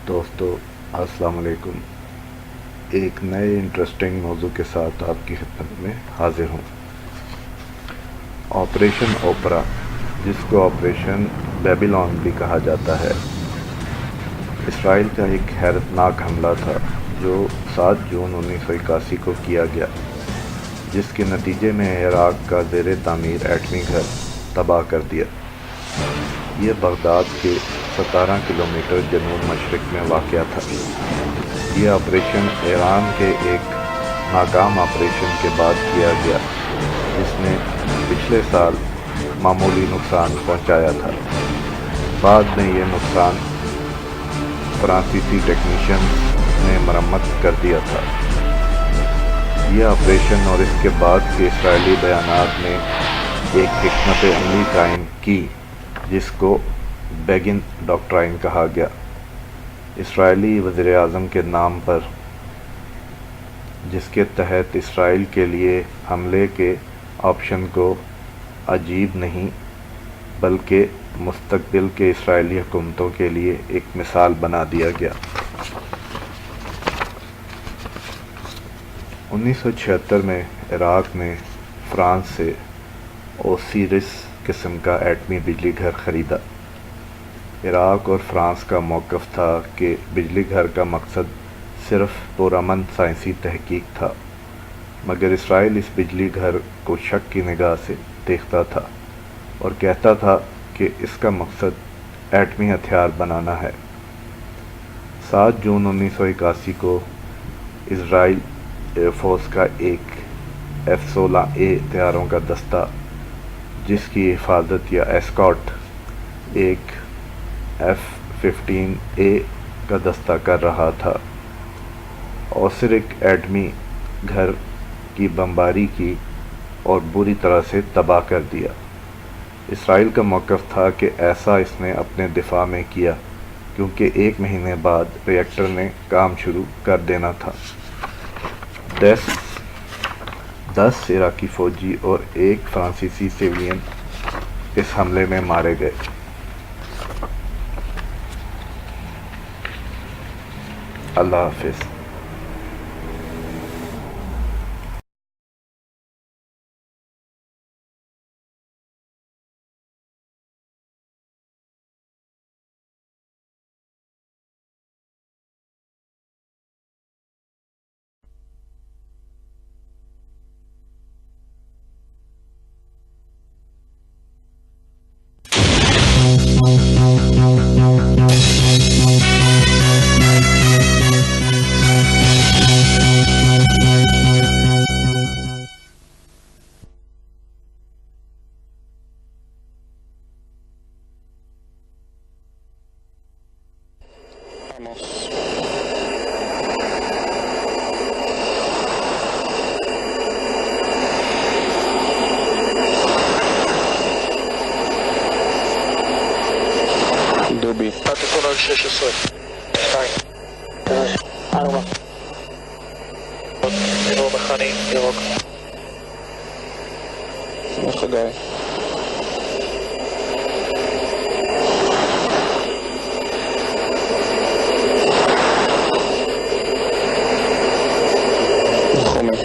دوستو السلام علیکم۔ ایک نئے انٹرسٹنگ موضوع کے ساتھ آپ کی خدمت میں حاضر ہوں۔ آپریشن اوپرا، جس کو آپریشن بیبیلون بھی کہا جاتا ہے، اسرائیل کا ایک حیرتناک حملہ تھا جو 7 جون 1981 کو کیا گیا، جس کے نتیجے میں عراق کا زیر تعمیر ایٹمی گھر تباہ کر دیا۔ یہ بغداد کے 17 کلومیٹر جنوب مشرق میں واقع تھا۔ یہ آپریشن ایران کے ایک ناکام آپریشن کے بعد کیا گیا جس نے پچھلے سال معمولی نقصان پہنچایا تھا۔ بعد میں یہ نقصان فرانسیسی ٹیکنیشینز نے مرمت کر دیا تھا۔ یہ آپریشن اور اس کے بعد کے اسرائیلی بیانات نے ایک حکمت عملی قائم کی جس کو بیگن ڈاکٹرائن کہا گیا، اسرائیلی وزیر اعظم کے نام پر، جس کے تحت اسرائیل کے لیے حملے کے آپشن کو عجیب نہیں بلکہ مستقبل کے اسرائیلی حکومتوں کے لیے ایک مثال بنا دیا گیا۔ 1976 میں عراق نے فرانس سے اوسیرس قسم کا ایٹمی بجلی گھر خریدا۔ عراق اور فرانس کا موقف تھا کہ بجلی گھر کا مقصد صرف پرامن سائنسی تحقیق تھا، مگر اسرائیل اس بجلی گھر کو شک کی نگاہ سے دیکھتا تھا اور کہتا تھا کہ اس کا مقصد ایٹمی ہتھیار بنانا ہے۔ 7 جون 1981 کو اسرائیل ایئر فورس کا ایک F-16A طیاروں کا دستہ، جس کی حفاظت یا ایسکارٹ ایک F-15A کا دستہ کر رہا تھا، اوسیرک ایٹمی گھر کی بمباری کی اور بری طرح سے تباہ کر دیا۔ اسرائیل کا موقف تھا کہ ایسا اس نے اپنے دفاع میں کیا کیونکہ 1 مہینے بعد ری ایکٹر نے کام شروع کر دینا تھا۔ 10 عراقی فوجی اور 1 فرانسیسی سویلین اس حملے میں مارے گئے۔ اللہ حافظ۔ דובי 16 4 אירוע מכני ירוק חגי חומר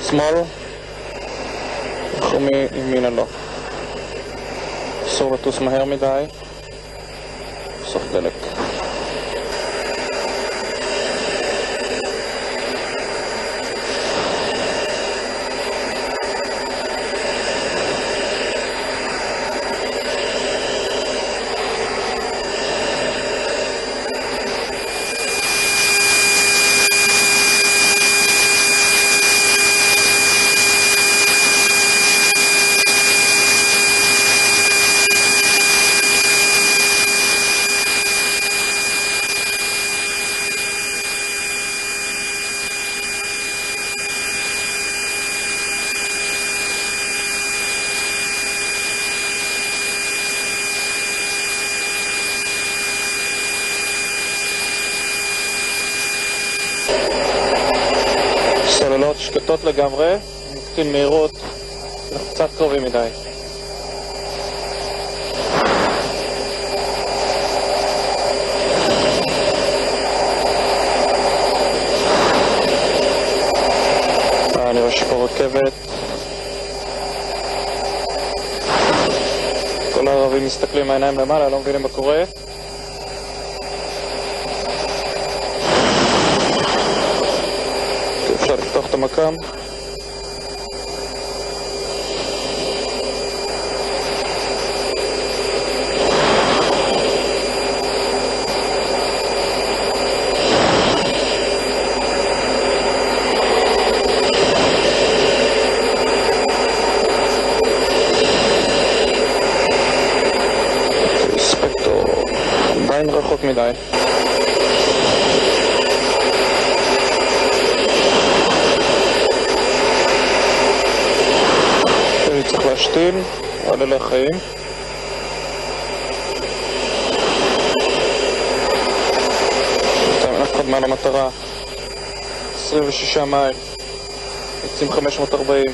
שמאל. אנחנו מימינה לא. אסור לטוס מהר מדי. סוף דלק. סוללות שקטות לגמרי, נקטין מהירות, אנחנו קצת קרובים מדי. אני רואה שפה רכבת. כל הערבים מסתכלים מהעיניים למעלה, לא מבינים מה קורה. אפשר לפתוח את המקם. ספקטור עדיין רחוק מדי. אני צריך להשתין, עולה לחיים. אין אף אחד מעל המטרה. 26 מייל. יוצאים 540.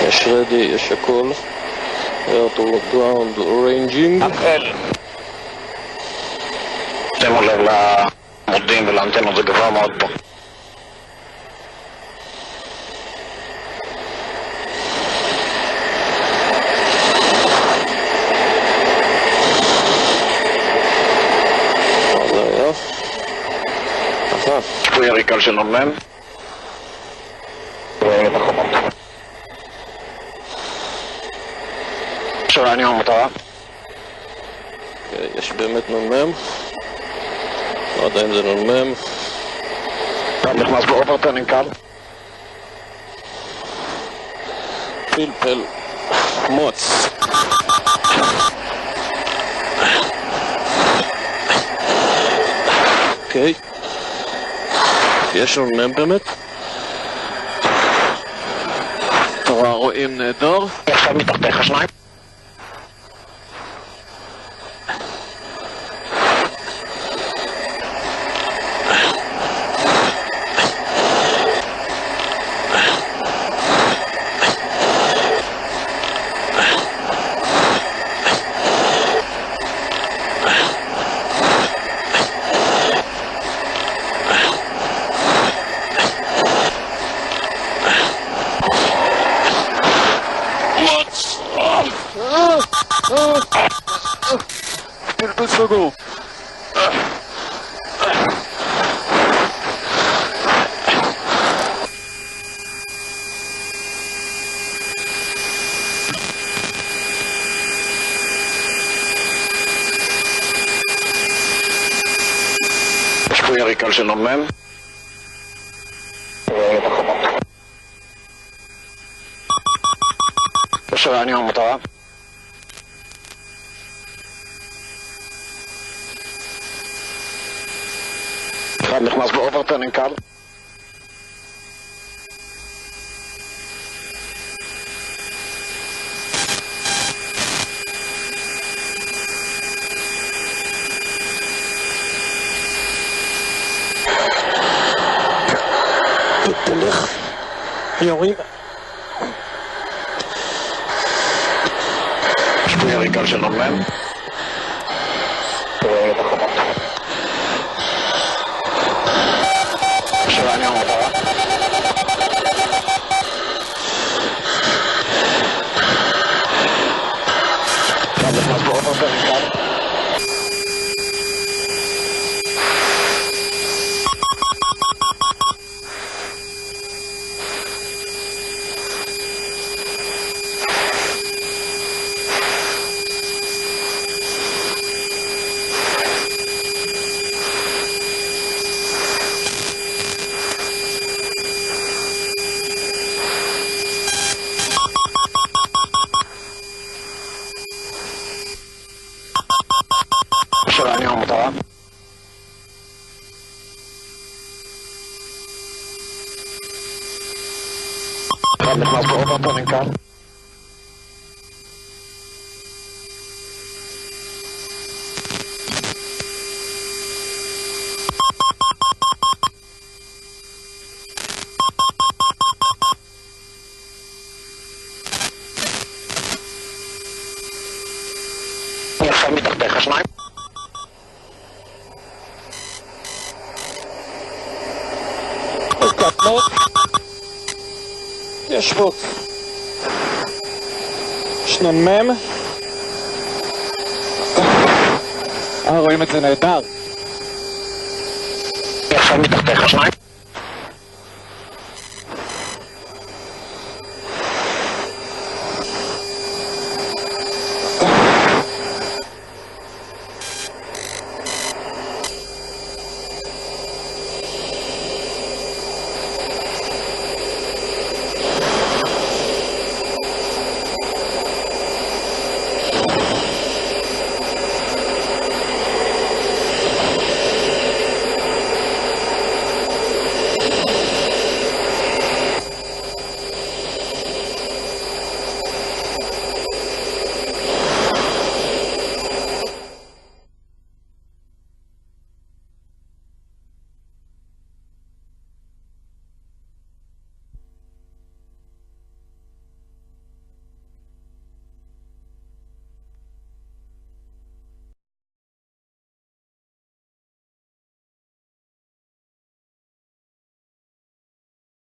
יש רדי, יש הכל. Air to ground ranging. שימו לב למודים ולאנטנות, זה גבוה מאוד פה. זה היה. אחת. פה יריקה של נומם. רואים את החומות. עכשיו אני המטרה. יש באמת נ"מ. לא יודע אם זה נ"מ. נכנס באוברטרנינג קל. פלפל. מוץ. אוקיי. יש נ"מ באמת. תורה רואים נהדר. עכשיו מתחתיך שניים. פלפל סגור. יש פה יריקה של נ"מ. רואים את החומות. עכשיו אני המטרה. אחד נכנס באוברטרנינג קל. יורים. יש פה יריקה של נ"מ. קורא לתחנות. שלנו המטרה. עכשיו נכנס פה עוד פריקל. שלנו המטרה. עכשיו נכנס פה עוד פריקל. עכשיו מתחתיך שניים. קטנות. ישבות. שנ"מ. רואים את זה נהדר. עכשיו מתחתיך שניים.